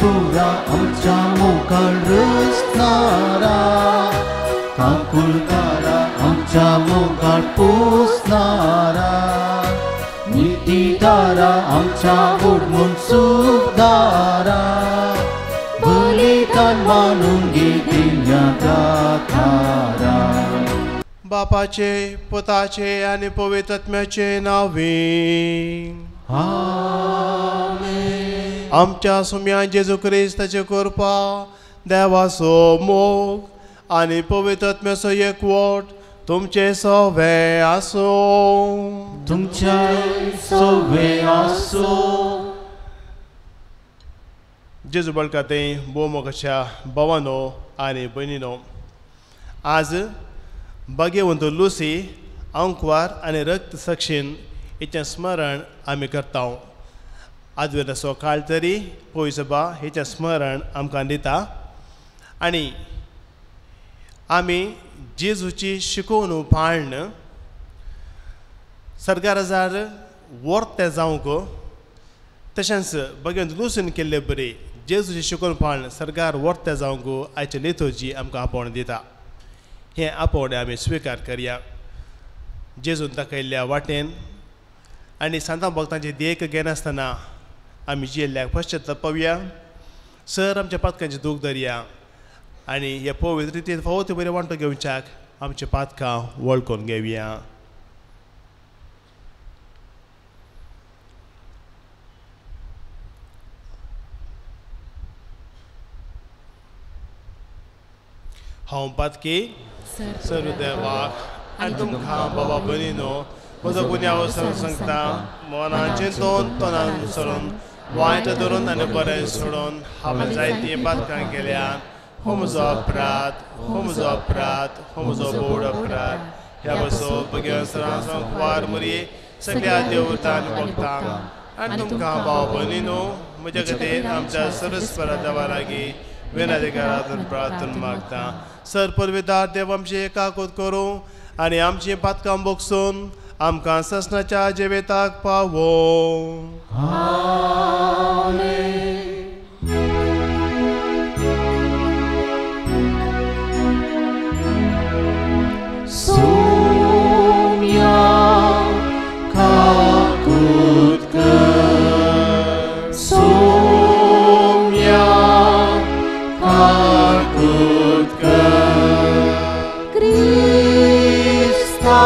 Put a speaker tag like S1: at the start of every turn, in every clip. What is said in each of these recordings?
S1: पुरा आमच्या मोकार रचणारा काकुळकारा आमच्या मोकार पोसणारा नीतीदारा आमच्या उडमून सुखदारा बलिदान मानून घे दिल्या गाथारा
S2: बापाचे पुताचे आणि पवित्र आत्म्याचे नावे
S1: आमेन.
S2: आमच्या सुम्या जेजू ख्रिस्ताची कृपा देवाचो मोग आणि पवित्र आत्म्याचो एकवट तुमचे सवे आसो
S1: तुमच्या सवे आसो.
S2: जेजू बळकाते बोमोगाच्या भावानो आणि भयणीनो, आज भाग्यवंत लुसी अंकवार आणि रक्त साक्षीन हेचें स्मरण आमी करता. आदवेराचो काळ तरी पयसभा हेचें स्मरण आमकां दिता आनी आमी जेजूची शिकोवन पाळण सरकाराजार वर्ते जावंक तशेंच भगवंत लुसीन केल्ले बरे जेजूची शिकोवन पाळण सरकार वर्ते जावंक आयचे लिथोजी आमकां आपोवण दिता. हें आपोवणें आमी स्विकार करया. जेजून दाखयल्ल्या वाटेन आनी सांतां भक्तांचे देख घेनासतना आमी जियेल्ल्याक पश्चाताप सर आमच्या पातकांचे दूख धरया आनी हे पवित्र रितीन फावो ते बरे वांटो घेवच्याक आमचे पातकां वळखून घेवया. हांव पातकी सर्व देवाक आनी तुमकां बाबा भयणीनो म्हजो गुन्यांव सांगता मनान चिंतून तोंडान विसरून वायट धरून आनी बरें सोडून हांवें जायतीं पातकां केल्यात. हो म्हजो अपराध, हो म्हजो अपराध, हो म्हजो बोड अपराध. ह्या बसो भगवंत वार मरी सगळ्या देवतां आनी भक्तांक आनी तुमकां भाव भयणीनो म्हजे खातीर आमच्या सरस्वरा देवा लागीं विनतिकारातून प्रार्थना मागता. सर परवेदार देव आमची एकाकूत करूं आनी आमची पातकां बोगसून आमकां ससनाच्या जिविताक पावो.
S1: आमेन. सोम्या काकूत कर, सोम्या काकूत कर. क्रिस्ता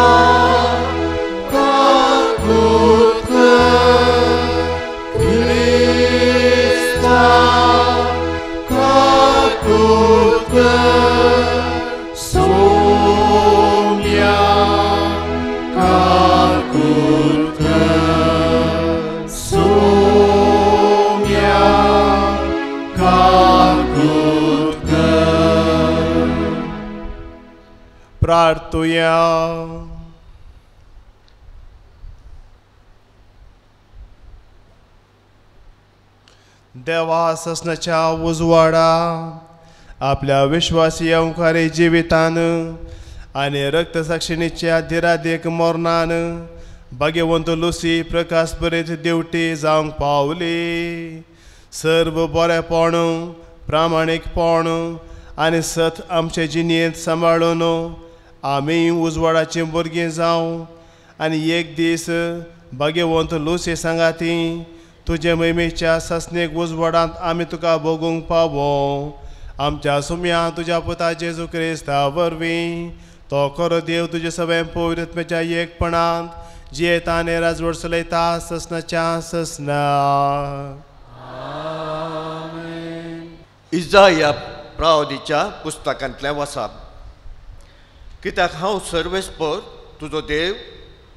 S1: काकूत कर, क्रिस्ता काकूत कर. सोम्या काकूत कर, सोम्या काकूत कर.
S2: प्रार्थुया. देवा ससनाच्या उजवाडा आपल्या विश्वासी अंकारे जिवितान आनी रक्तसाक्षिणीच्या धिरादेक मोरणान भाग्यवंत लुसी प्रकाश बरेत देवटी जावंक पावली. सर्व बरेपण प्रामाणीकपण आनी सत आमचे जिणेंत सांबाळून आमी उजवाडाची भुरगीं जावं आनी एक दीस भाग्यवंत लुसी सांगाती तुजे महिमेच्या ससनेक उजवाडांत आमी तुका भोगूंक पावो. आमच्या सुम्या तुज्या पुता जेजू क्रिस्ता वरवीं तो खरो देव तुजे सगळे पवित्रत्म्याच्या एकपणांत जियेता आनी राजवट चलयता ससनाच्या ससना.
S3: इजाया प्रावदीच्या पुस्तकांतलें वाचप. कित्याक हांव सर्वेस्पर तुजो देव,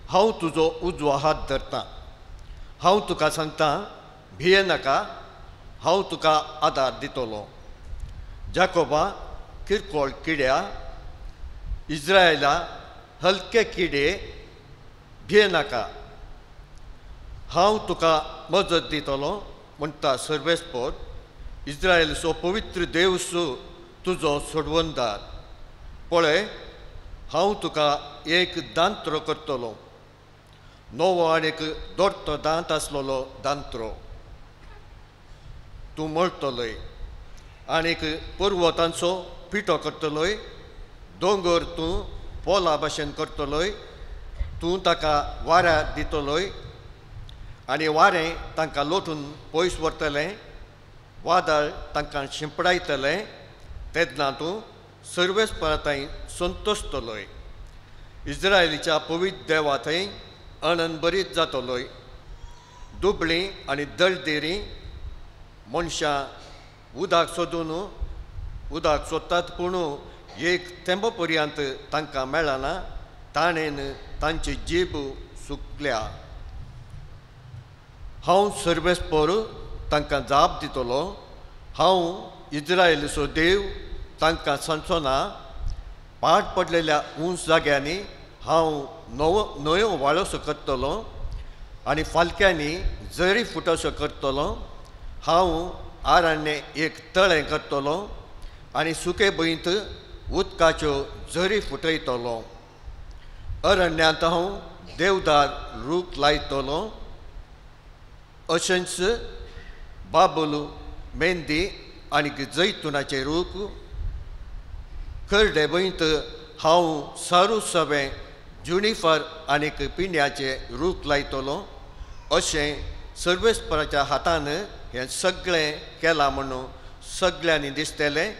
S3: हांव तुजो उजो हात धरतां. हांव तुका सांगता भिये नाका, हांव तुका आदार दितलो. जाकोबा किरकोळ किड्या, इस्रायला हलके किडे भिये नाका, हांव तुका मजत दितलो म्हणटा सर्वेस्पर इस्रायलचो पवित्र देवसो तुजो सोडवणदार. पळय हांव तुका एक दांत्रो करतलो, नवो आनीक दोरतो दांत आसलेलो दांत्रो. तूं मळटलोय आनीक पर्वतांचो पिठो करतलोय दोंगर तूं पोला भाशेन करतलोय तूं ताका वाऱ्यार दितलोय आनी वारें तांकां लोटून पयस व्हरतलें वादळ तांकां शिंपडायतलें तेन्ना तूं सर्वेस्परा थंय संतोशतलोय इस्रायलीच्या पवित्र देवा थंय आनंद बरीत जातलोय दुबळीं आनी दळदेरी मनशां उदक सोदून उदक सोदतात पूण एक तेंब पर्यंत तांकां मेळना ताणेन तांची जीब सुकल्या हांव सर्वेस्पर तांकां जाप दितलो हांव इस्रायलीचो देव तांकां सांचोना पाड पडलेल्या उंच जाग्यांनी हांव न्हंयो वाळोसो करतलो आनी फालक्यांनी झरी फुटोसो करतलो हांव आरान्य एक तळें करतलो आनी सुके भुंयत उदकाच्यो झरी फुटयतलो अरण्यांत हांव देवदार रूख लायतलो अशेंच बाबूल मेंदी आनी जैतुनाचे रूख करडे भुंयत हांव सारू सवें जुनिफर आनीक पिण्याचे रूख लायतलो अशें सर्वेस्पराच्या हातान हें सगळें केलां म्हणून सगळ्यांनी दिसतलें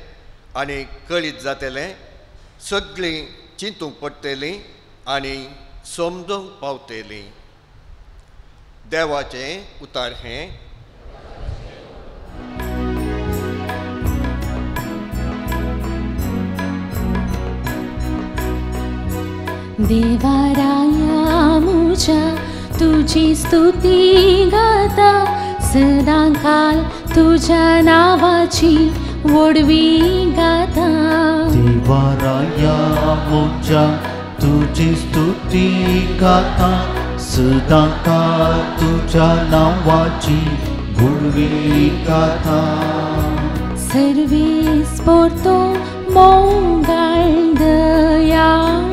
S3: आनी कळीत जातलें सगळीं चिंतूंक पडटलीं आनी समजूंक पावतलीं देवाचें उतार हें
S4: देवाराया मुझा तुझी स्तुती गाता सदांकाल तुझ्या नावाची वडवी गाता
S1: देवाराया मुझा तुझी स्तुती गाता सदांकाळ तुझ्या नावाची गुणवी गाता
S4: सर्वेस्पर तो मोगाळ दयाळ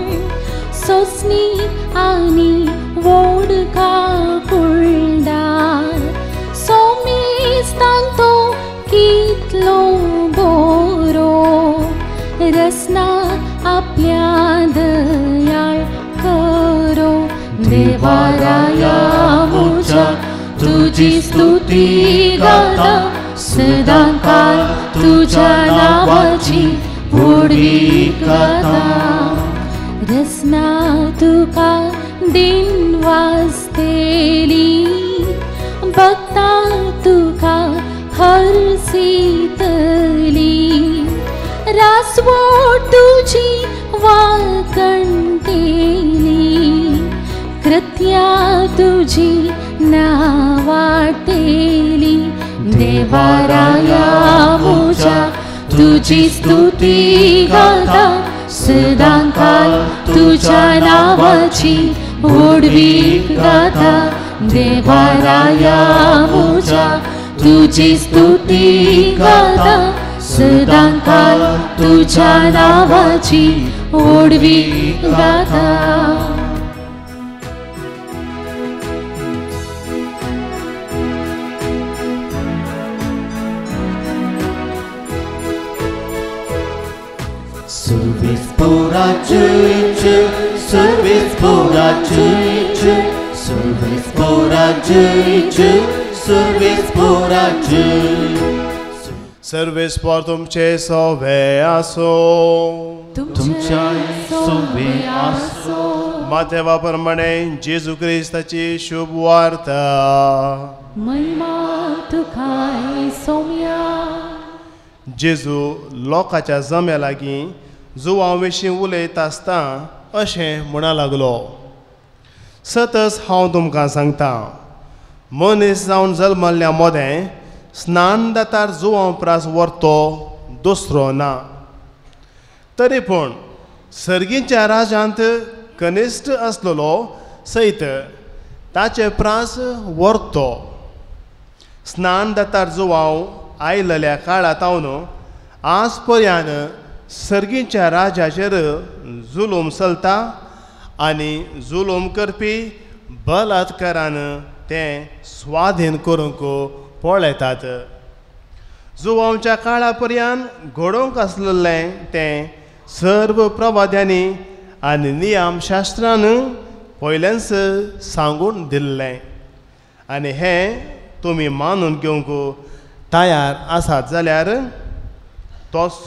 S4: सोसनी आनी वोडका कुळदार सोमेस्तांक तो कितलो बरो रसना आपल्या दयाळ करो देवाराया मुझा तुझी स्तुती गाता सदांकाळ तुझ्या नावाची वडवी गाता रसना तुका दिन वाजतेली भक्ता तुका हरसीतली रासवट तुझी वाकणतेली कृत्या तुझी नावाटेली देवाराया मुझा तुझी स्तुती गाता सदांकाळ तुझ्या नावाची वडवी गाता देवाराया मुझा तुझी स्तुती गाता सदांकाळ तुझ्या नावाची वडवी गाता
S1: सर्वेस्परा church, सर्वेस्परा church, सर्वेस्परा church, सर्वेस्परा church.
S2: सर्वेस्पर तुमचे सोवे आसो
S1: तुमच्या सोवे आसो
S2: माथेवा प्रमाणे जेजू क्रिस्ताची शुभ वार्ता
S4: महिमा तुकाय सौम्या
S2: जेजू लोकांच्या जम्या लागीं जुवां विशीं उलयता आसता अशें म्हणा लागलो सतत हांव तुमकां सांगता मनीस जावन जल्मल्ल्या मोदें स्नान दातार जुवां प्रास व्हरतो दुसरो ना तरी पूण सर्गीच्या राजांत कनिश्ट आसलेलो सैत ताचे प्रास व्हरतो स्नान दातार जुवांव आयिल्ल्या काळांतावन आज पर्यंत सर्गीच्या राजाचेर जुलूम चलता आनी जुलूम करपी बलात्कारान तें स्वाधीन करूंक पळयतात जुवांच्या काळा पर्यंत घडोवंक आसलेलें तें सर्व प्रवाद्यांनी आनी नियम शास्त्रान पयल्याच सांगून दिल्लें आनी हें तुमी मानून घेवंक तयार आसात जाल्यार तोच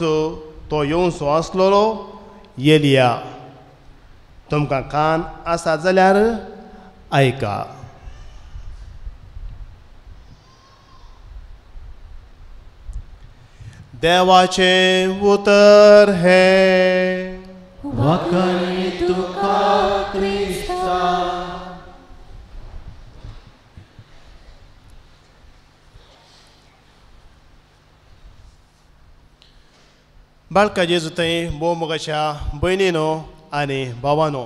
S2: तो येवचो आसलेलो एलिया. तुमकां कान आसात जाल्यार आयका. देवाचें उतर हें
S1: वखणी तुका क्रिस्ता.
S2: बाळका जेजू थंय भोव मोगाच्या भयणीनो आनी भावानो,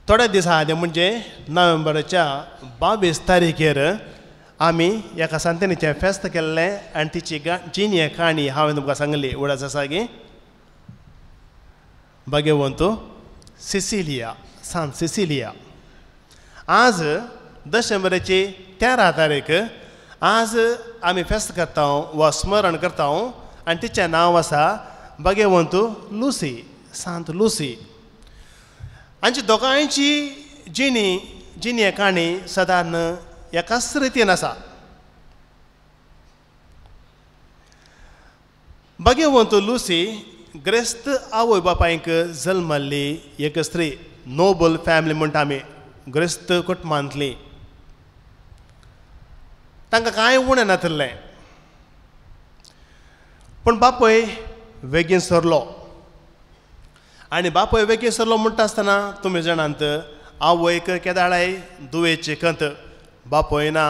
S2: थोडे दीस आदी म्हणजे नोव्हेंबराच्या 22 तारखेर आमी एका संतानीचें फेस्त केल्लें आनी तिची जिणी काणी हांवें तुमकां सांगली उडास आसा गे भाग्यवंतो सिसिलिया, सांत सिसिलिया. आज डिसेंबराची 13 तारीख आज आमी फेस्त करता वा स्मरण करता आनी तिचें नांव आसा भाग्यवंतो लुसी, सांत लुसी. हांची दोगांयची जिणी काणी सादारण एकाच रितीन आसा. भाग्यवंतो लुसी ग्रेस्त आवय बापायक जल्मल्ली एक स्त्री, नोबल फॅमिली म्हणटा आमी, ग्रेस्त कुटुंबांतली. तांकां कांय उणें नासलें, पूण बापूय बेगीन सरलो. आनी बापूय बेगीन सरलो म्हणटा आसतना तुमी जाणात आवयक केदाळाय दुवेची कंत. बापूय ना,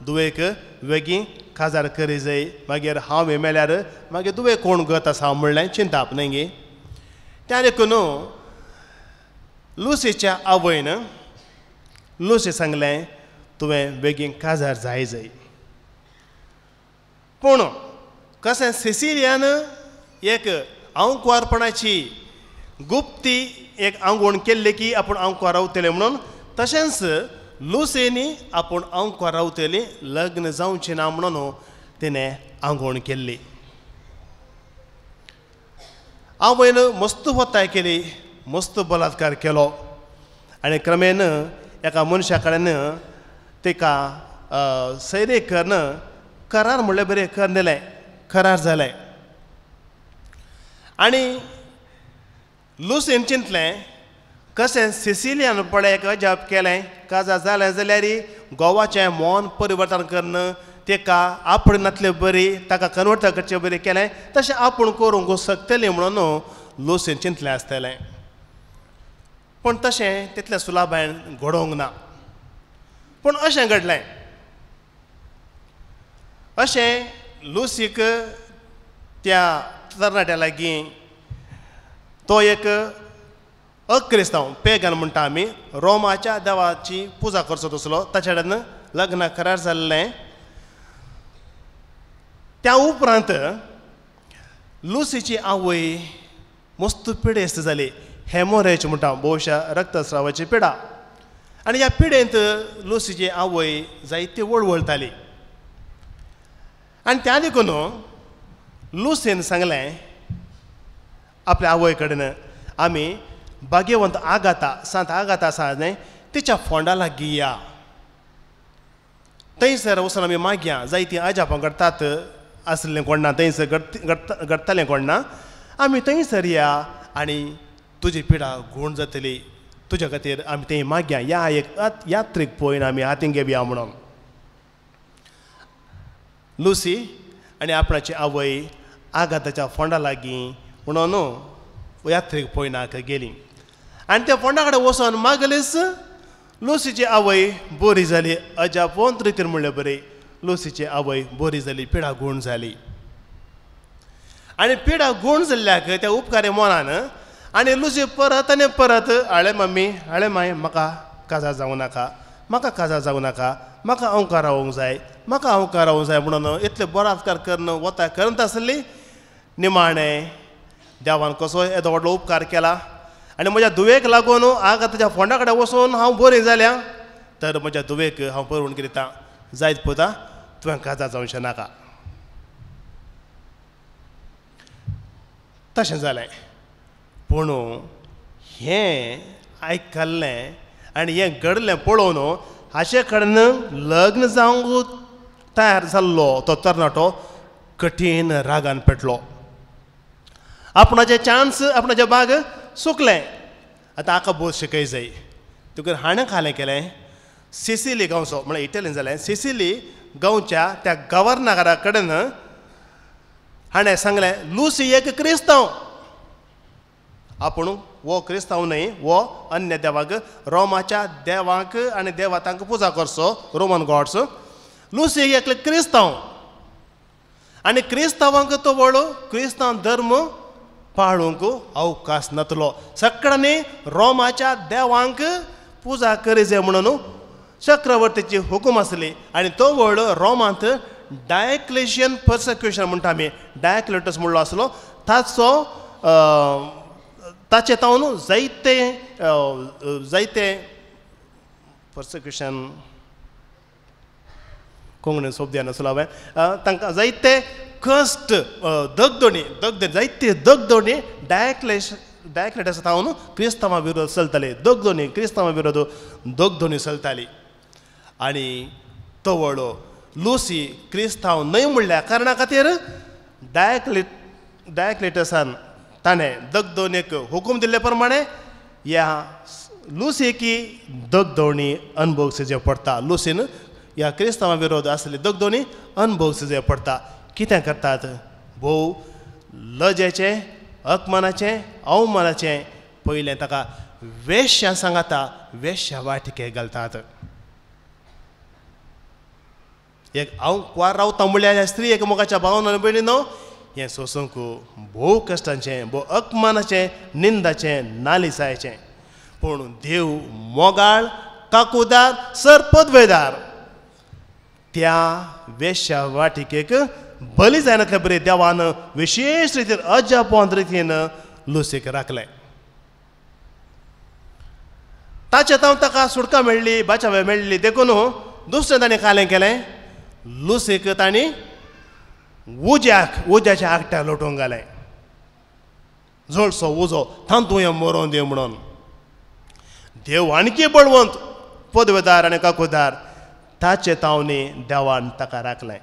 S2: दुवेक बेगीन काजार करी जाय, मागीर हांव मेल्यार मागीर दुवे कोण गत आसा म्हणलें चिंताप न्ही गे. त्या देखून लुसीच्या आवयन लुसी सांगलें तुवें बेगीन काजार जाय जाय. पूण कशें सिसिलियान एक आंकवारपणाची गुप्ती एक आंगवण केल्ली की आपूण आंकवार रावतले म्हणून, तशेंच लुसेनी आपूण आंकवार रावतली, लग्न जावचें ना म्हणून तिणें आंगवण केल्ली. आवयन मस्त वताय केली, मस्त बलात्कार केलो आनी क्रमेन एका मनशा कडेन तिका सैरीक करन करार म्हणलें बरें कर दिलें, करार जालें. आनी लुसीन चिंतलें कशें सिसिलियान पळय एक अजाप केलें, काजार जालें जाल्यार गोवाचें मोन परिवर्तन करन तिका आपूण नातलें बरी, ताका कन्वर्ट करचें बरें केलें, तशें आपूण करूंक शकतलें म्हणून लुसीन चिंतलें आसतलें. पूण तशें तितलें सुलाभान घडोवंक ना. पूण अशें घडलें, अशें लुसीक त्या तरणाट्या लागीं तो एक अक्रिस्तांव पेगन म्हणटा आमी, रोमाच्या देवाची पुजा करचो तसलो, ताचे कडेन लग्न करार जाल्लें. त्या उपरांत लुसीची आवय मस्त पिडेस्त जाली, हेमोरेज म्हणटा, भोवशा रक्तस्रावाची पिडा. आनी ह्या पिडेंत लुसीची आवय जायती वळवळटाली. आनी त्या देखून लुसीन सांगलें आपल्या आवय कडेन आमी भाग्यवंत आगाता, सांत आगाता आसा न्ही, तिच्या फोंडा लागीं या, थंयसर वचून आमी मागया. जायतीं आजापां घडतात आसलें कोण ना, थंयसर घडटलें कोण ना, आमी थंयसर या आनी तुजी पिडा गूण जातली, तुज्या खातीर आमी थंय मागया, या एक यात्रेक पळयन आमी हातीन घेवया म्हणून. लुसी आनी आपणाची आवय आगाताच्या फोंडा लागीं म्हणून यात्रेक पळयनाक गेली. आनी त्या फोंडा कडेन वचोन मागलीच लुसीची आवय बरी जाली. अजापोंत रितीन म्हणलें बरें, लुसीची आवय बरी जाली, पिडा गूण जाली. आनी पिडा गूण जाल्ल्याक त्या उपकारी मोनान आनी लुसी परत आनी परत, हाळे मम्मी, हाळे माय, म्हाका काजार जावं नाका, म्हाका काजार जावं नाका, म्हाका अवकार रावूंक जाय, म्हाका अवकार रावूंक जाय म्हणून इतले बलात्कार करून वता करत आसली. निमाणें देवान कसो येदो व्हडलो उपकार केला आनी म्हज्या दुवेक लागून आगाताच्या फोंडा कडेन वचून हांव बरी जाल्या, तर म्हज्या दुवेक हांव परवण करिता. जायत पळयता तुवें काजार जावचें नाका. तशें जालें. पूण हें आयकल्लें आनी हें घडलें पळोवन हाचे कडेन लग्न जावंक तयार जाल्लो तो तरणाटो कठीण रागान पेटलो. आपणाचे चान्स आपणाचे बाग सुकलें. आतां हाका बोस शिकय जाय. तुका हाणें खालें केलें सिसिली गांवचो म्हळ्यार इटलीन जालें. सिसिली गांवच्या त्या गव्हर्नरा कडेन हाणें सांगलें लुसी एक क्रिस्तांव. आपूण वो क्रिस्तांव न्हय, वो अन्य देवाक रोमाच्या देवाक आनी देवातांक पुजा करचो, रोमन गॉड्स. लुसी एक क्रिस्तांव आनी क्रिस्तांवांक तो व्हड क्रिस्तांव धर्म पाळूंक अवकाश नातलो. सगळ्यांनी रोमाच्या देवांक पुजा करी जाय म्हणून चक्रवर्तीची हुकूम आसली. आनी तो व्हड रोमांत डायक्लेशियन पर्सिक्युशन म्हणटा आमी, डायक्लेटस म्हणलो आसलो. ताचे तावन जायते पर्सिक्युशन कोंकणीन शब्द नासलो हांवें. तांकां जायते कश्ट दगदोणी जायते दगदोणी डायक्लेटस तावन क्रिस्तांवां विरोध चलताली. दगदोणी क्रिस्तांवां विरोध दगदोणी चलताली. आनी तो व्हड लुसी क्रिस्तांव न्हय म्हणल्या कारणा खातीर डायक्लेटसान ताणें दगदोणेक हुकूम दिल्ले प्रमाणे ह्या लुसीकी दगदोणी अनुभवचे जे पडटा. लुसीन ह्या क्रिस्तांवां विरोध आसली दगदोणी अनुभवचे जे पडटा. कितें करतात? भोव लजेचें, अपमानाचें, अवमानाचें पयलें ताका वेश्या सांगाता, वेश्या वाटिके घालतात. एक हांव कुवार रावता म्हणल्यार स्त्री एकमेकाच्या भावना भयणीनो हें सोसूंक भोव कश्टाचें, भोव अपमानाचें, निंदाचें, नालिसायेचें. पूण देव मोगाळ, काकूदार, सरपदवेदार त्या वेश्या वाटिकेक बली जायनातले बरे देवान विशेष रितीन अजापोन रितीन लुसीक राखलें. ताचे तावन ताका सुटका मेळ्ळी, बाचावे मेळ्ळी. देखून दुसरें ताणें कालें केलें, लुसीक तांणी उज्याच्या आगट्याक लोटोवंक घालें. झोळसो उजो थांतूय मरोवन दी म्हणून. देव आणकी बळवंत, पदवेदार आनी काकूदार ताचे तावनी देवान ताका राखलें.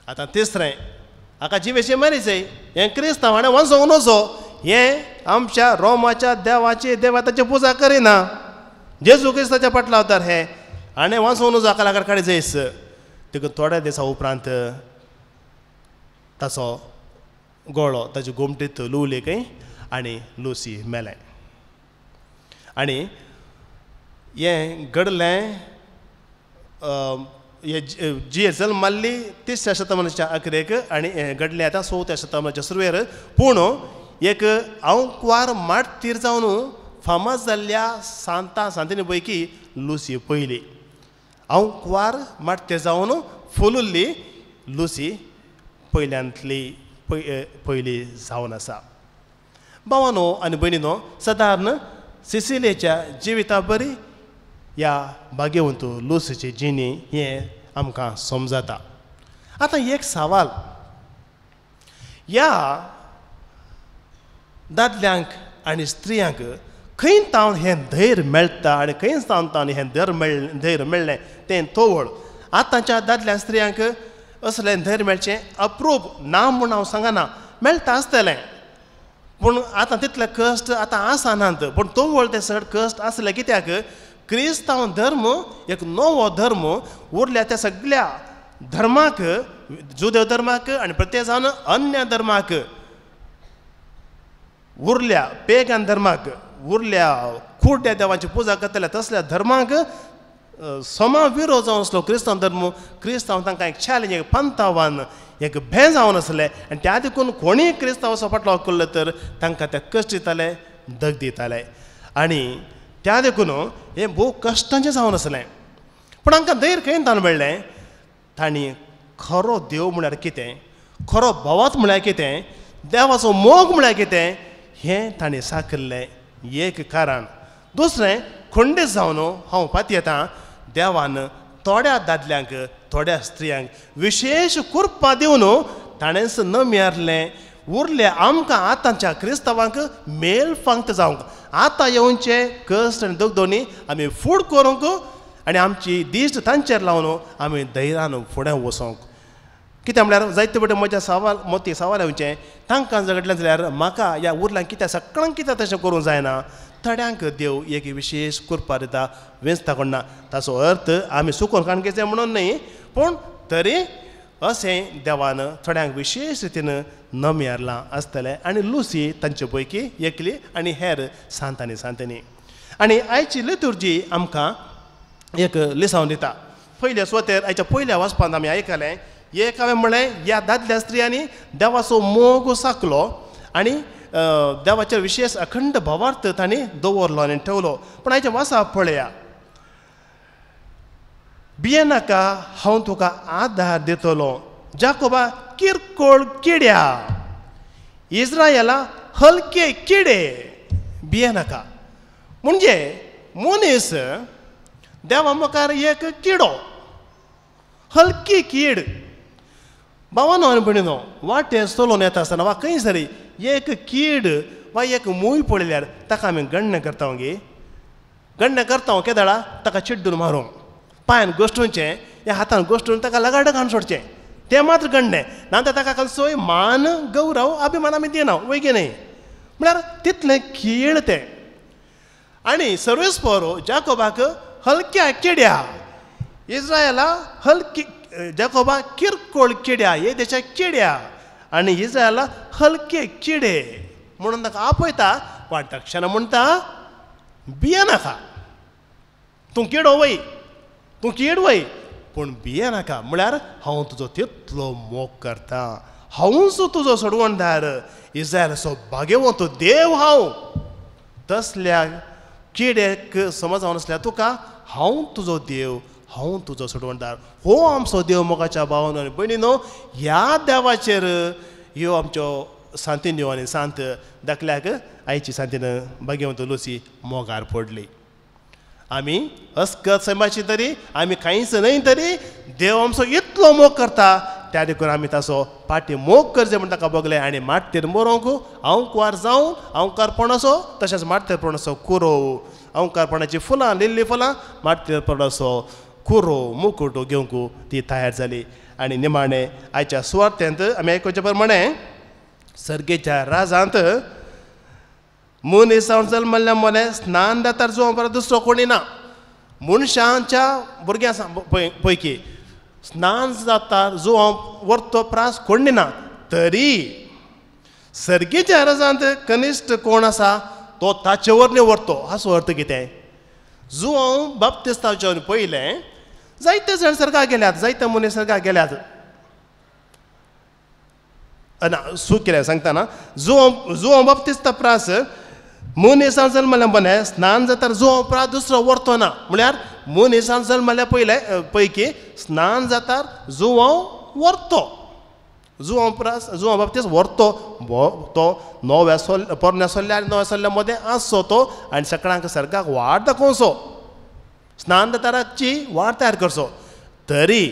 S2: आतां तिसरें हाका जिवेची मारीचय. हें क्रिस्तांव हाणें वचोंक नजो. हें आमच्या रोमाच्या देवाची देवाताची पुजा करिना. जेजू क्रिस्ताच्या फाटला अवतार हें हाणें वचोंक नजो. हाका लागून काडे जायस. देखून थोड्या दिसा उपरांत ताचो गळो ताचे गोमटीत लुवलेक आनी लुसी मेलें. आनी हें घडलें जी जल्म मारली 30व्या शतमानाच्या अखेरेक आनी हें घडलें आतां 4व्या शतमानाच्या सुरवेर. पूण एक हांव कुवार माटतीर जावन फामाद जाल्ल्या सांतिनी पैकी लुसी पयली. हांव कुवार माटतीर जावन फुलुल्ली लुसी पयल्यांतली पयली जावन आसा. भावानो आनी भयणीनो, सादारण सिसिलेच्या जिविता बरी ह्या भाग्यवंत लुसीची जिणी हें आमकां समजता. आतां एक सवाल, ह्या दादल्यांक आनी स्त्रियांक खंय तावन हें धैर्य मेळटा आनी खंय तावन हें धैर्य मेळ्ळें तें तोवड. आतांच्या दादल्या स्त्रियांक असलें धैर्य मेळचें अप्रूप ना म्हूण हांव सांगना, मेळटा आसतलें. पूण आतां तितले कश्ट आतां आसनात. पूण तोवड ते चड कश्ट आसले. कित्याक क्रिस्तांव धर्म एक नवो धर्म उरल्या त्या सगळ्या धर्माक, जुदेव धर्माक आनी प्रत्येक जावन अन्य धर्माक उरल्या, पेगन धर्माक उरल्या खुर्ड्या देवाची पुजा करतल्या तसल्या धर्माक समा विरोध जावन आसलो क्रिस्तांव धर्म. क्रिस्तांव तांकां एक चॅलेंज, एक पंतावान, एक भंय जावन आसलें. आनी त्या देखून कोणीय क्रिस्तांव असो फाटलो करलो तर तांकां ते कश्ट दिताले, दग दिताले. आनी त्या देखून हें भोव कश्टाचें जावन आसलें. पूण हांकां धैर्य खंय तान मेळ्ळें? तांणी खरो देव म्हळ्यार कितें, खरो भवात म्हळ्यार कितें, देवाचो मोग म्हळ्यार कितें हें तांणी साकरलें. एक कारण. दुसरें खंडीत जावन हांव पाती येता, देवान थोड्या दादल्यांक थोड्या स्त्रियांक विशेष कुर्पा दिवन ताणेंच न मेरलें उरले आमकां आतांच्या क्रिस्तांवांक मेल फांगत जावंक आतां येवचे कश्ट आनी दोगदोनी आमी फूड करूंक आनी आमची दिश्ट तांचेर लावन आमी धैर्यान फुडें वचोंक कित्याक म्हळ्यार जायते बटे म्हज्या मोती सवाल येवचें तांकां झगडलें जाल्यार म्हाका ह्या उरल्यांक कित्याक सगळ्यांक कित्याक तशें करूंक जायना थोड्यांक देव एक विशेष कृपा दिता वेंचता कोणना ताचो अर्थ आमी चुकोवन काणकेचे म्हणून न्ही पूण तरी अशें देवान थोड्यांक विशेष रितीन नम्यारलां आसतलें आनी लुसी तांचे पैकी एकली आनी हेर सांतांनी आनी आयची लितुर्जी आमकां एक लिसांव दिता पयल्या स्वतेर आयच्या पयल्या वाचपांत आमी आयकलें एक हांवें म्हळें ह्या दादल्या स्त्रियांनी देवाचो मोग साकलो आनी देवाचेर विशेष अखंड भावार्थ तांणी दवरलो आनी ठेवलो पूण आयच्या वासा पळया भियेनाका हांव तुका आदार दितलो जाकोबा किरकोळ किड्या इस्रायेला हलके किडे भियेनाका म्हणजे मनीस देवा मुखार एक किडो हलकी कीड भावानो आनी भयणीनो वाटेर चलोवन येता आसतना वा खंय सरी एक कीड वा एक मूय पळयल्यार ताका आमी गण्य करता गे गण्य करता केदाळा ताका चिड्डून मारूंक पांयान गोश्टूचें या हातान गोश्टून ताका लगाड घालून सोडचें तें मात्र गण्य नाजाल्यार ताका खंयचोय मान गौरव अभिमान आमी दिना वैगे न्ही म्हळ्यार तितलें कीड तें आनी सर्वेस्परो जाकोबाक हलक्या किड्या इस्रायेला हलकी जाकोबा किरकोळ किड्या हे देशा किड्या आनी इस्रायेला हलके किडे म्हणून ताका आपयता वाट क्षण म्हणटा भियेनाका तूं किडो वय तूं कीड वय पूण भियेनाका म्हळ्यार हांव तुजो तितलो मोग करता हांवूच तुजो सोडवणदार इस्रायेलाचो भाग्यवंत देव हांव तसल्या किड्याक समज हांव नसल्यार तुका हांव तुजो देव हांव तुजो सोडवणदार हो आमचो देव मोगाच्या भावानो आनी भयणीनो ह्या देवाचेर ह्यो आमच्यो सांतिन्यो आनी सांत दाखल्याक आयची सांतीन भाग्यवंत लुसी मोगार पडली आमी अस्कत सैमाची तरी आमी कांयच न्हय तरी देव आमचो इतलो मोग करता त्या देखून आमी ताचो पाटी मोग करचें म्हण ताका बगलें आनी माटयेर मरोंक हांव कुवार जावं हांव कारपणाचो तशेंच माटयेर पडोसो कुरो हांव कारपणाची फुलां लिल्लीं फुलां माटयेर पडोसो कुरो मुकुट घेवंक ती तयार जाली आनी निमाणें आयच्या सुवार्थेंत आमी आयकुचे प्रमाणे सर्गेच्या राजांत मनीस जल्मल्ल्या मोले स्नान जाता जो दुसरो कोणी ना मनशांच्या भुरग्यां पैकी स्नान जाता जो व्हरतो प्रास कोणी ना तरी सर्गेच्या राजांत कनिश्ट कोण आसा तो ताचे वरणी व्हरतो हाचो अर्थ कितें जो हांव बाप्तिस्ताचे पयलें जायते जाण सर्गाक गेल्यात जायते मनीस सर्गाक गेल्यात ना सूख केल्या सांगता ना जो बाप्तिस्ता प्रास मनीसां जल्मल्या बने स्नान जाता जो प्रास दुसरो व्हरतो ना म्हळ्यार मनीसां जल्मल्या पैकी स्नान जाता जो व्हरतो जो प्रास जो बाप्तिस्त व्हरतो तो नव्या पोरण्या सोल्ल्या आनी नव्या सोल्ल्या मदें आसचो तो आनी सगळ्यांक सर्गाक वाट दाखोवचो स्नान दाताराची वाट तयार करचो तरी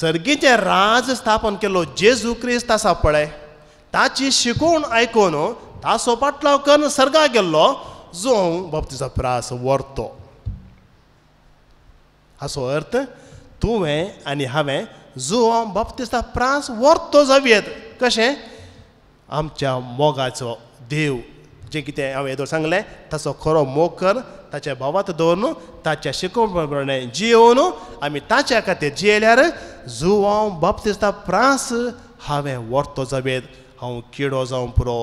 S2: सर्गीचें राज स्थापन केलो जेजू क्रिस्त आसा पळय ताची शिकवण आयकून ताचो पाटलाव करून सर्गाक गेल्लो जो बाप्तिस्ता प्रास व्हरतो हाचो अर्थ तुवें आनी हांवें जो बाप्तिस्ता प्रास व्हरतो जावयेत कशें आमच्या मोगाचो देव जें कितें हांवें येदोळ सांगलें ताचो खरो मोग कर ताच्या भावात दवरून ताच्या शिकवणे प्रमाणे जियोवन आमी ताच्या खातीर जियेल्यार जो हांव बाप्तिस्ता प्रास हांवें व्हरतो जावयेत हांव किडो जावं पुरो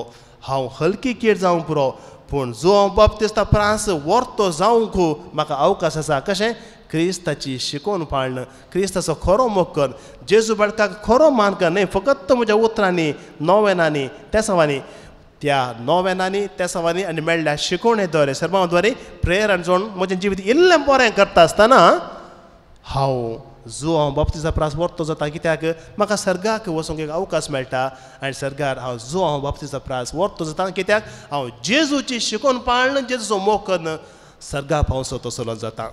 S2: हांव हलकी कीड जावं पुरो पूण जो हांव बाप्तिस्ता प्रास व्हरतो जावंक म्हाका अवकाश आसा कशें क्रिस्ताची शिकवण पाळण क्रिस्ताचो खरो मोग कर जेजू बाळकाक खरो मान कर न्हय फकत म्हज्या उतरांनी नोवेनांनी तेसावांनी त्या नोवेनांनी तेसावांनी आनी मेळ्ळ्या शिकवणे द्वारे सर्वां द्वारे प्रेयरान जोडून म्हजें जिवीत इल्लें बरें करता आसतना हांव जो हांव बाप्तिस्ता प्रास व्हरतो जाता कित्याक म्हाका सर्गाक वचूंक एक अवकाश मेळटा आनी सर्गार जो हांव बाप्तिस्ता प्रास व्हरतो जाता कित्याक हांव जेजूची शिकवण पाळण जेजूचो मोग करून सर्गाक पावचो तसलो जाता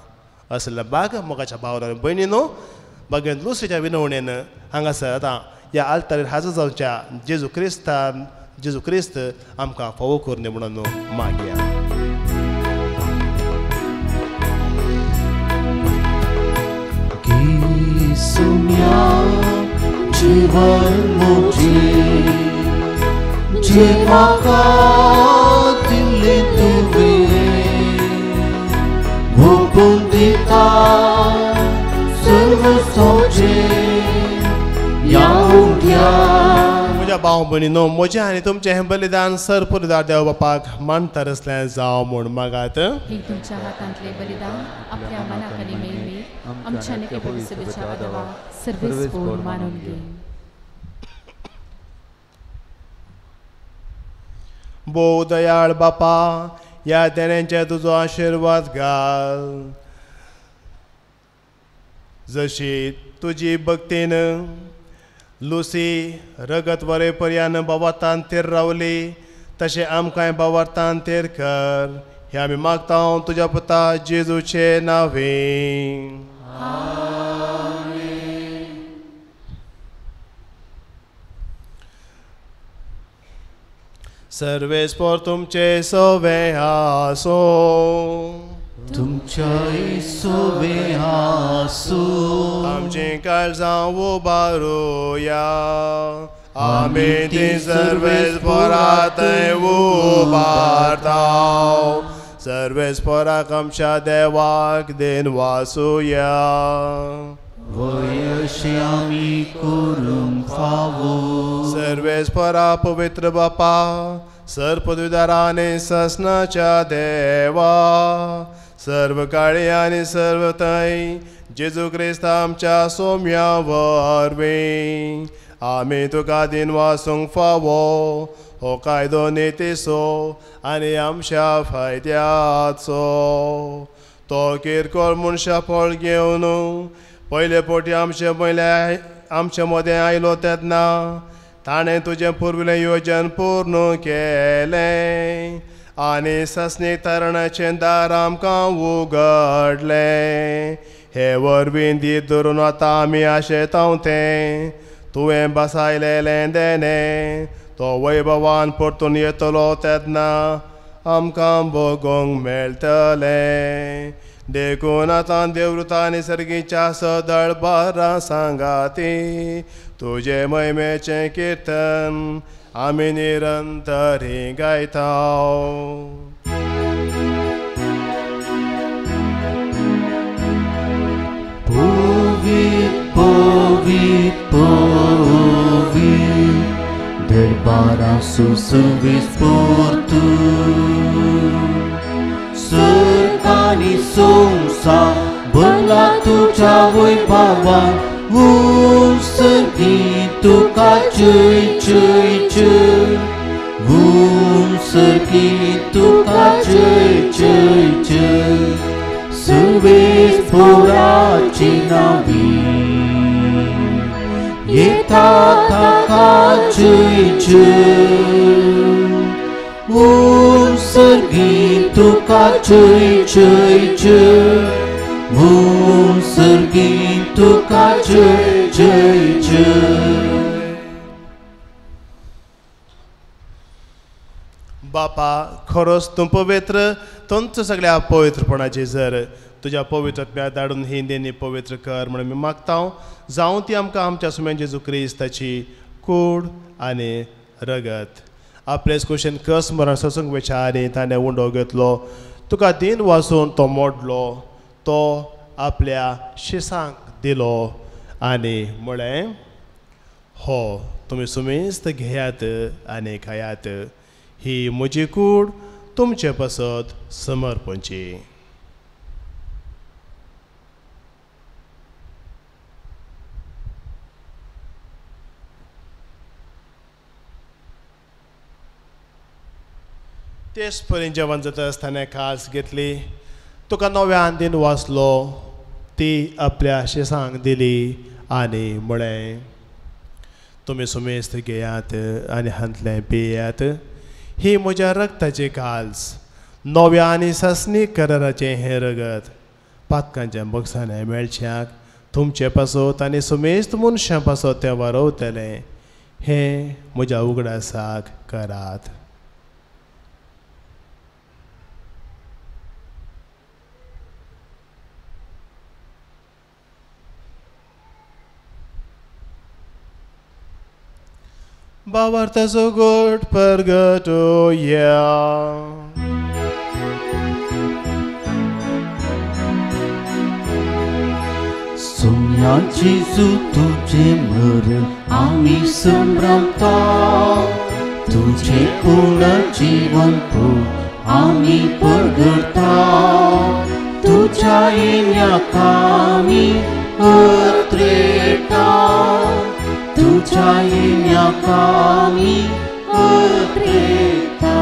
S2: असल्या बाग मोगाच्या भावांनी भयणीनो भगवंत लुसीच्या विनवणेन हांगासर आतां ह्या आल्तारीर हाजर जावच्या जेजू क्रिस्त आमकां फावो करून म्हणून मागया.
S1: जीवन मुझे जे म्हाका दिल्ली तुवें भोगून दिता सर्व सोजें यावून घ्या.
S2: म्हज्या भाव भयणीनो म्हजें आनी तुमचें हें बलिदान सरपुरदार देव बापाक मानता रसलें जावं म्हूण मागात.
S4: हे तुमच्या हातांतले बलिदान आपल्या मनाखाली मेळवी आमच्या निकट सेवेच्या अदवा सर्वेस्पोर मानून घे.
S2: भोव दयाळ बापा ह्या देण्यांचे तुजो आशिर्वाद घाल. जशी तुजी भक्तीन लुसी रगत वरे पर्यान बाबातान तेर रावली तशें आमकांय बाबातान तेर कर. हे आमी मागता तुज्या पुता जेजूचे नांवें. सर्वेस्पोर तुमचे सवे आसो.
S1: तुमच्या सोबे आसो.
S2: आमची काळजां उबारुया आमी ती सर्वेस्पोरांत उबारताव. सर्वेस्पोराक आमच्या देवाक देन वासुया.
S1: वयशे आमी करूंक फावो.
S2: सर्वेस्परा पवित्र बापा सर्पदुदाराने ससनाच्या देवा सर्व काळी आनी सर्व थंय जेजू क्रिस्त आमच्या सोम्या वरवीं आमी तुका दिन वासूंक फावो. हो कायदो नेतेसो आनी आमच्या फायद्याचो. तो किरकोळ मनशा फळ घेवन पयले पोटी आमचे मदें आयलो तेन्ना ताणें तुजें पुर्विलें येवजन पूर्ण केलें आनी सस्नीक तरणाचें दार आमकां उगडलें. हे वरवीं दीत धरून आतां आमी आशेताव तें तुवें बसायलेलें देणें तो वैभवान परतून येतलो तेन्ना आमकां भोगूंक मेळटलें. देखून आतां देवृता निसर्गीच्या सदळ बारा सांगाती तुजे महिमेचें किर्तन आमी निरंतरी गायताव.
S1: Povit, povit, povit, darbara सर्वेस्पोर तू. सर्गानी सोंसा भला तुझ्या वैभवान सर्गी तुका जय जय जय. सर्गी तुका जय जय जय. सर्वेस्पोराची नावीं येता ताका जय जय. सर्गी तुका जय जय जय. सर्गी तुका जय जय जय.
S2: बापा खरोच तूं पवित्र तंच सगळ्या पवित्रपणाची जर तुज्या पवित्रत्म्या धाडून ही देणी पवित्र कर म्हणून मी मागता. जावं ती आमकां आमच्या सुम्यान जेजू क्रिस्ताची कूड आनी रगत. आपलेच कुशीन कस मरण ससूंक विचारी ताणें उंडो घेतलो. तुका दिन वाचून तो मोडलो. तो आपल्या शिसांक दिलो आनी म्हळें हो तुमी सुमेस्त घेयात आनी खायात. ही म्हजी कूड तुमचे पसत समर्पणची. तेच परेन जेवण जाता आसतना खास घेतली. तुका नव्यान दिन वाचलो. ती आपल्या शिसांक दिली आनी म्हळें तुमी सुमेस्त घेयात आनी हांतलें पियात. ही म्हज्या रगताची काल्स नव्या आनी ससनीक कराराचें हें रगत पातकांच्या बक्षांनी मेळच्याक तुमचे पासत आनी सुमेस्त मनशां पासत तें वारवतलें हें म्हज्या उगडासाक करात. Bavartaso good purgatoria.
S1: सोन्याची तुझे मरण आम्ही संभ्रमता तुझे पूर्ण जीवन पो आम्ही परगडता तुझ्या येण्याक आम्ही अत्रेता तुझ्या येण्याक आम्ही अत्रेता.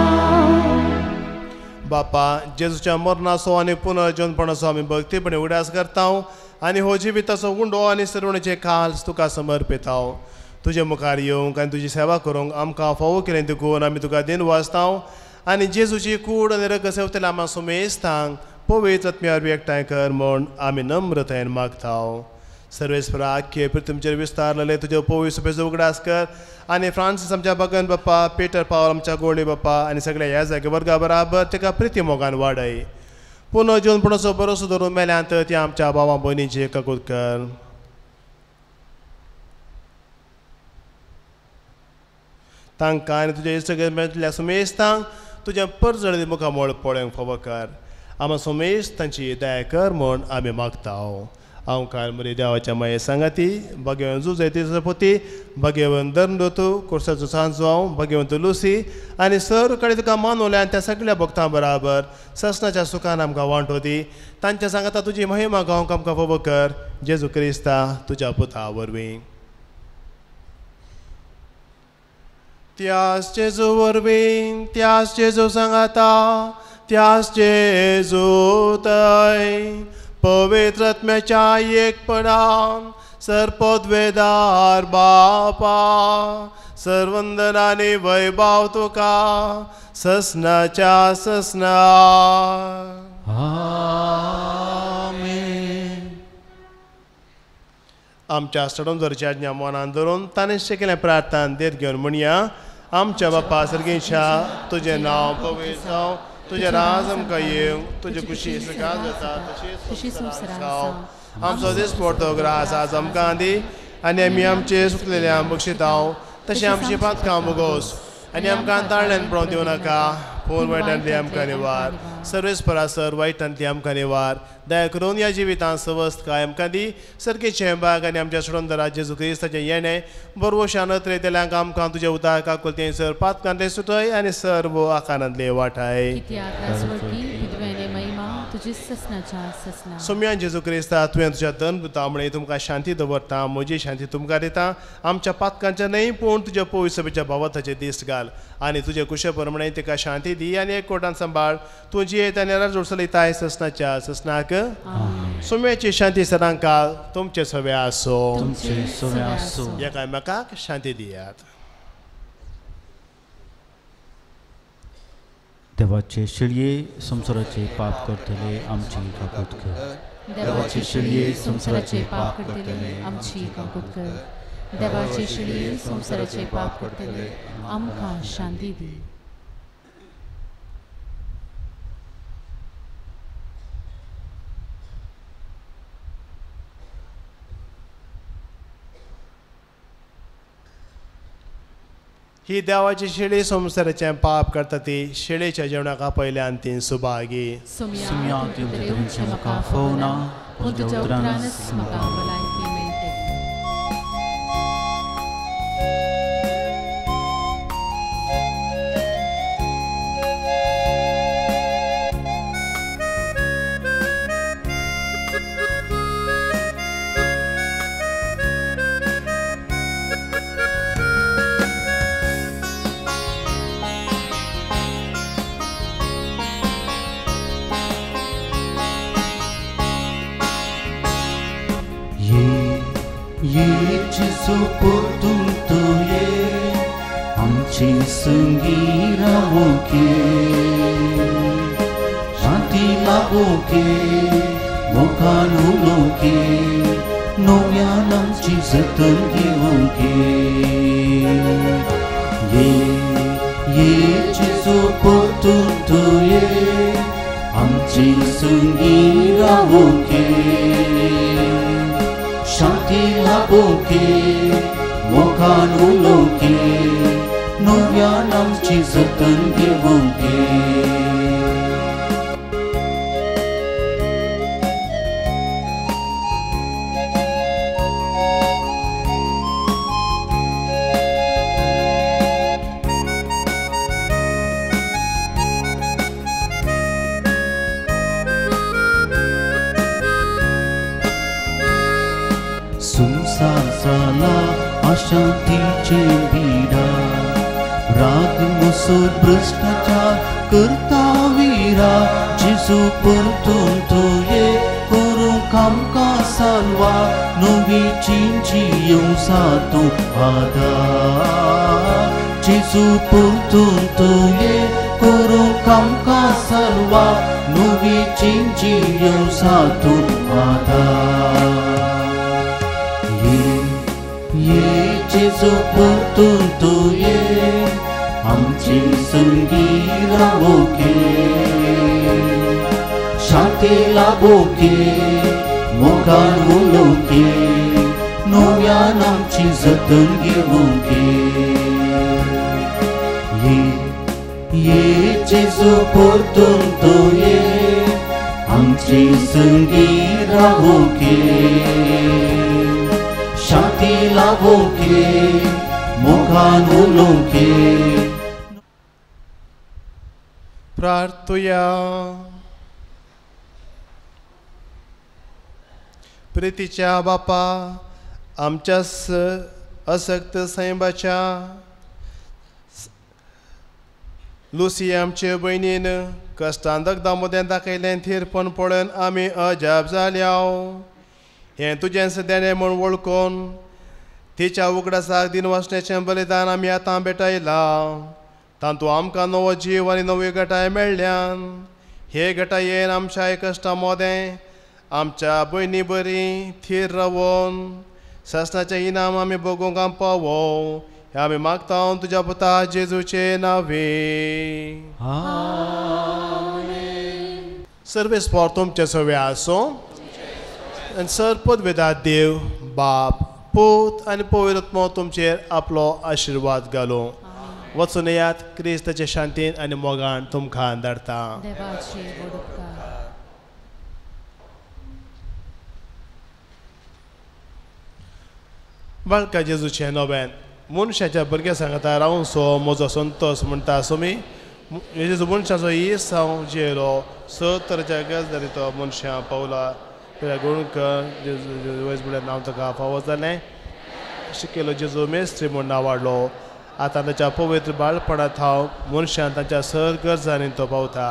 S2: बापा जेजूच्या मरणाचो आनी पुनर्जन्मपणाचो आमी भक्तीपणे उगडास करता आनी हो जिविताचो उंडो आनी सरवणेचे काल तुका समर्पिता. तुजे मुखार येवंक आनी तुजी सेवा करूंक आमकां फावो केलें देखून आमी तुका दिन वाजता आनी जेजूची कूड आनी रगत सेवतले आमकां सुमेस्तांक पवित्र आत्म्यार एकठांय कर म्हूण आमी नम्रतायेन मागता. सर्वेस्परा आख्खे पृथ्वीचेर विस्तारलेले तुजे पवित्र सभेचो उगडास कर आनी फ्रांसीस आमच्या भगन बाप्पा पेटर पावल आमच्या गोडे बाप्पा आनी सगळ्या ह्या जागे वर्गा बराबर तेका प्रिती मोगान वाडय. पुनर्जन्मपणाचो भरोसो धरून मेल्यांत ती आमच्या भावां भयणीची एकूत कर. तांकां आनी तुजे सगळे मेळटल्या सुमेस्तांक तुज्या परजळी मुखार मोळ पळोवंक फावो कर. आमी सुमेस्तांची दया कर म्हूण आमी मागता. हांव काल मरे देवाच्या माये सांगाती भगवन जुजयती सपोती भगवन धर्मदोतू कोर्साचो सांजो हांव भगवंत लुसी आनी सर कडेन तुका मानवल्या आनी त्या सगळ्या भक्तां बराबर ससनाच्या सुखान आमकां वांटो दी. तांच्या सांगाता तुजी महिमा गावंक आमकां फावो कर. जेजू क्रिस्ता तुज्या पुता वरवीं. त्याच जेजू वरवीं त्याच जेजू सांगाता त्याच जेजू थंय पवित्र आत्म्याच्या एकपणान सरपदवेदार बापा सर्वंदनानी वैभव तुका ससनाच्या ससना.
S1: आमेन.
S2: आमच्या सडोंजरच्या आज्ञा मनान धरून ताणें शिकलें प्रार्थना देत घेवन म्हणया. आमच्या बापा सर्गेच्या तुजें नांव पवित्र जावं तुझे राज आमकां येवं तुजे कुशी सकाळ जाता तशी संवसारांत आमचो दीस पडतो ग्रास आज आमकां दी आनी आमी आमचे सुकलेल्या बक्षिता तशें आमची पातकां मुगोस आनी आमकां ताळ्यान पळोवंक दिवं नाका पूण वायटांतली आमकां निवार. सर्वेस्परासर वायटांतली आमकां निवार. दया करून ह्या जिवितांत सवस्त काय आमकां दी. सर्गेचे बाग आनी आमच्या सोडोंदरा जेजू क्रिस्ताचें येणें बरवशान नत्रेतल्यांक आमकां तुजे उदार काकुलतें सर पातकांतले सुटय आनी सर्व आकारांतले वाटाय. सोम्यान जेजू क्रिस्ता तुवें तुज्या धन दिता म्हणून तुमकां शांती दवरता. म्हजी शांती तुमकां दिता. आमच्या पातकांच्या न्हय पूण तुज्या पवित्र सभेच्या भावाताचे दीस घाल आनी तुजे कुशे प्रमाणे तिका शांती दी आनी एक कोटान सांबाळ. तुजी येत आनी राजोड चलयताय ससनाच्या ससनाक. सोम्याची शांती सदांकाळ तुमचे सवे आसो. एकामेकाक शांती दियात.
S1: देवाचे शिळये संसाराचे पाप करतले आमची काकूत कर.
S4: देवाचे शिळये संसाराचे पाप करतले आमची काकूत कर. देवाचे शिळये संसाराचे पाप करतले आमकां शांती दी.
S2: ही देवाची शिळी संसाराचें पाप करता ती शिळेच्या जेवणाका पयल्यान ती सुभागी.
S1: सुम्या तुमचे म्हाका फोवना पूण तुज्या उतरानच म्हाका भलायकी मेळटली. Jesu portum tuye amchi sungira boke shanti laboke
S5: मोगान उलोके नव्यान आमची जतन घेवंके ये जेजू परतून तूं ये आमची संगी रावोके शांती लाभोके मोगान उलोके नव्यान आमची जतन घेवंके अशांतीचे बिडा राग मुसळ भ्रष्टाचार करता विरा जेजू परतून तूं ये करूंक आमकां साल्वा नवी चिंची येवसा तूं आदार जेजू परतून तूं ये करूंक आमकां साल्वा नवी चिंची येवसा तूं आदार ये जेजू परतून तूं ये आमची संगी रावोके शांती लाभोके मोगान उलोके नव्यान आमची जतन घेवंके ये जेजू परतून तूं ये आमची संगी रावोके शांती लाभोके मोगान उलोके
S2: प्रार्थुया प्रितीच्या बापा आमच्या अशक्त सैबाच्या लुसी आमचे भयणीन कश्टांतक दामोदरान दाखयलें थीरपण पळोवन आमी अजाप जाल्या हें तुजें सद्याने म्हूण वळखून तिच्या उगडासाक दिन वचण्याचें बलिदान आमी आतां भेटयला तातूंत आमकां नवो जीव आनी नवी घटाय मेळ्ळ्यान हे घटायेन आमच्या कश्टां मोदें आमच्या भयणी बरी थीर रावून शासनाचें इनाम आमी भोगूंक पावो हें आमी मागता तुज्या पुता जेजूचे नांवे सर्वेस पर तुमचे सवे आसूं आनी सरपद वेदात देव बाप पूत आनी पवित्र तुमचेर आपलो आशिर्वाद घालूं वचून येयात क्रिस्ताचे शांतीन आनी मोगान तुमकां धाडटा बाळका जेजूचे नव्यान मनशाच्या भुरग्या सांगता रावूं सो म्हजो संतोश म्हणटा सुमी जेजू मनशाचो इस हांव जियेलो 70 गजाली तो मनशां पावला गुणकर वयसबुड्यान नांव ताका फावो जालें शिकेलो जेजू मेस्त्री म्हूण नांव वाडलो आतां ताच्या पवित्र बाळपणांत हांव मनशान ताच्या सर गरजांनी तो पावता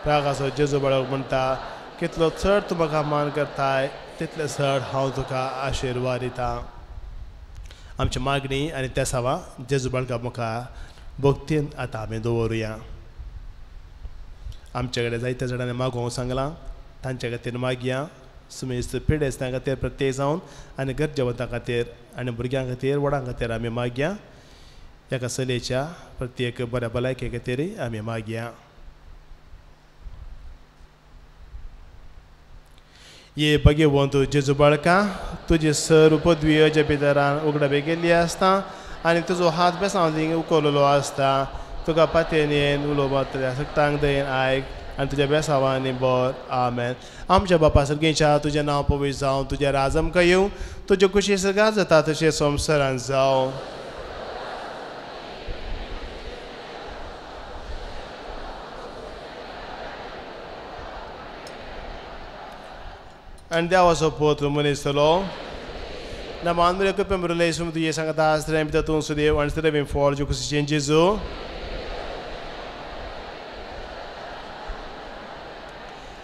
S2: रागाचो जेजू बाळक म्हणटा कितलो चड तूं म्हाका मान करताय तितले चड हांव तुका आशिर्वाद दितां आमची मागणी आनी त्या सावा जेजू बाळका म्हाका भक्तीन आतां आमी दवरुया आमचे कडेन जायत्या जाणांनी मागोवंक सांगलां तांचे खातीर मागया सुमेस्त पिडेस्तां खातीर प्रत्येक जावन आनी गरजेवंतां खातीर आनी भुरग्यां खातीर वडां खातीर आमी मागया एका चलयेच्या प्रत्येक बऱ्या भलायके खातीर आमी मागया ये भगवंत जेजू बाळका तुजी सर्व पदवी अजे भितरान उगडाबे गेल्ली आसता आनी तुजो हात बेसांव उखललो आसता तुका पातयेन येन उलोवप सक्तांक दयेन आयक आनी तुज्या बेसांवांनी बर आमेन आमच्या बापा सर्गेच्या तुजें नांव पवित्र जावं तुजें राज आमकां येवं तुजे खुशी सगळ्यात जाता तशें संवसारांत जावं आनी देवाचो पुत्र मनीसलो na manmere que pembro leisum tu yesanga da strem ta tun sude wan strem for ju kusi changezo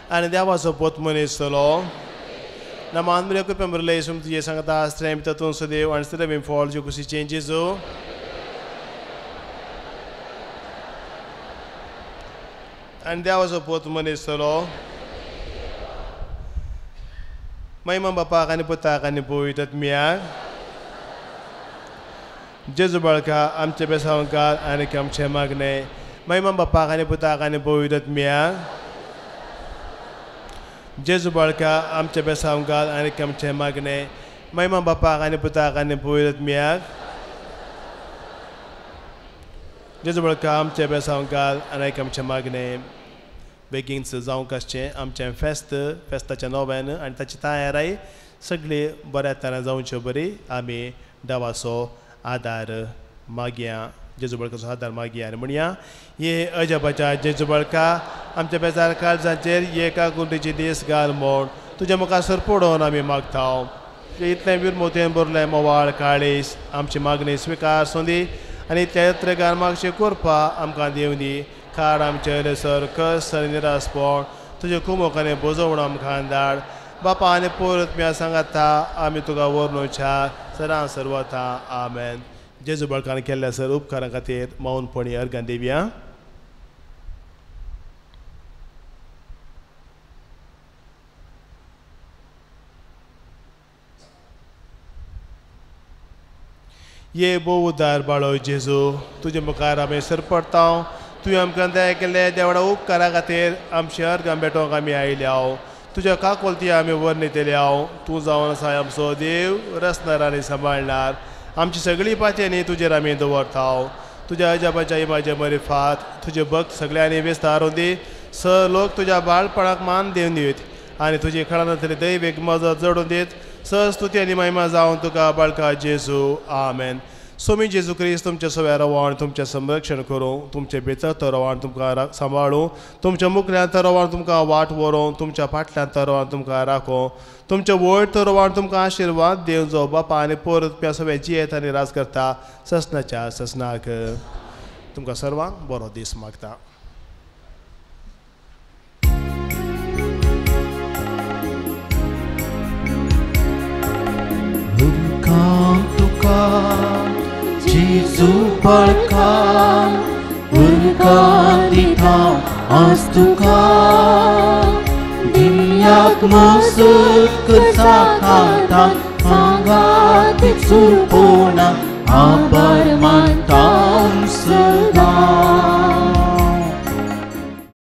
S2: ani dewa so pot monisolo na manmere que pembro leisum tu yesanga da strem ta tun sude wan strem for ju kusi changezo ani dewa so pot monisolo महिमा बापाक आनी पुताक आनी पवित्र आत्म्याक जेजू बाळका आमचे बेसावकार आनी आमचे मागणे महिमा बापाक आनी पुताक आनी पवित्र आत्म्याक जेजू बाळका आमचे बेसावकार आनी आमचे मागणे महिमा बापाक आनी पुताक आनी पवित्र आत्म्याक जेजू बाळका आमचे बेसावकार आनी आमचे मागणे बेगीनच जावंक आसचें आमचें फेस्ताच्या नव्यान आनी ताची तयाराय सगळी बऱ्या तरेन जावची बरी आमी देवाचो आदार मागया जेजू बाळकाचो आदार मागया आनी म्हणया ये अजबाच्या जेजू बाळका आमच्या बेजार काळजाचेर एका गुंडीची दीस घाल म्हूण तुज्या मुखासर पडोवन आमी मागता इतलें वीर मोतयेन बरलें मोवाळ काळीस आमची मागणी स्विकार सोंदी आनी इतल्या यत्रेगार मागचें करपा आमकां दिवनी खाड आमचे सर कस आनी निरासपण तुजे कुमोकांनी बोजवण आमकां धाड बापा आनी परत म्या सांगाता आमी तुका वर्णुच्या सदां सर्वथा आमेन जेजू बाळकान केल्ल्या सर उपकारा खातीर मौनपणी अर्गां दिवया ये बो उदार बाळो जेजू तुजे मुखार आमी सर पडटा तुवें आमकां दया केल्ले देवडा उपकारा खातीर आमचे अर्गां भेटोवंक आमी आयल्या तुज्या काकोलती आमी वर्णितल्या तूं जावन आसा आमचो देव रचणार आनी सांबाळणार आमची सगळी पाती न्ही तुजेर आमी दवरता तुज्या अजाबाच्या इमाचे मरिफात तुजे भक्त सगळ्यांनी विस्तारून दी स लोक तुज्या बाळपणाक मान दिवन दीत आनी तुजी खळांतली दैवीक मजत जोडून दीत स्तुती आनी महिमा जावन तुका बाळका जेजू आमेन सोमी जेजू क्रिस्त तुमच्या सव्या रवान तुमचें संरक्षण करूं तुमचे भितर रवान तुमकां सांबाळूं तुमच्या मुखल्यांत रवान तुमकां वाट व्हरूं तुमच्या फाटल्यान रवान तुमकां राखूं तुमच्या वयर रवान तुमकां आशिर्वाद दिवन जो बापा आनी परत सगळे जियेत आनी राज करता ससनाच्या ससनाक तुमकां सर्वांक बरो दीस मागता
S5: जेजू बाळका उर्गा दिता आज तुका दिल्याक मसूक साखाता सांगात सुरपोना आबा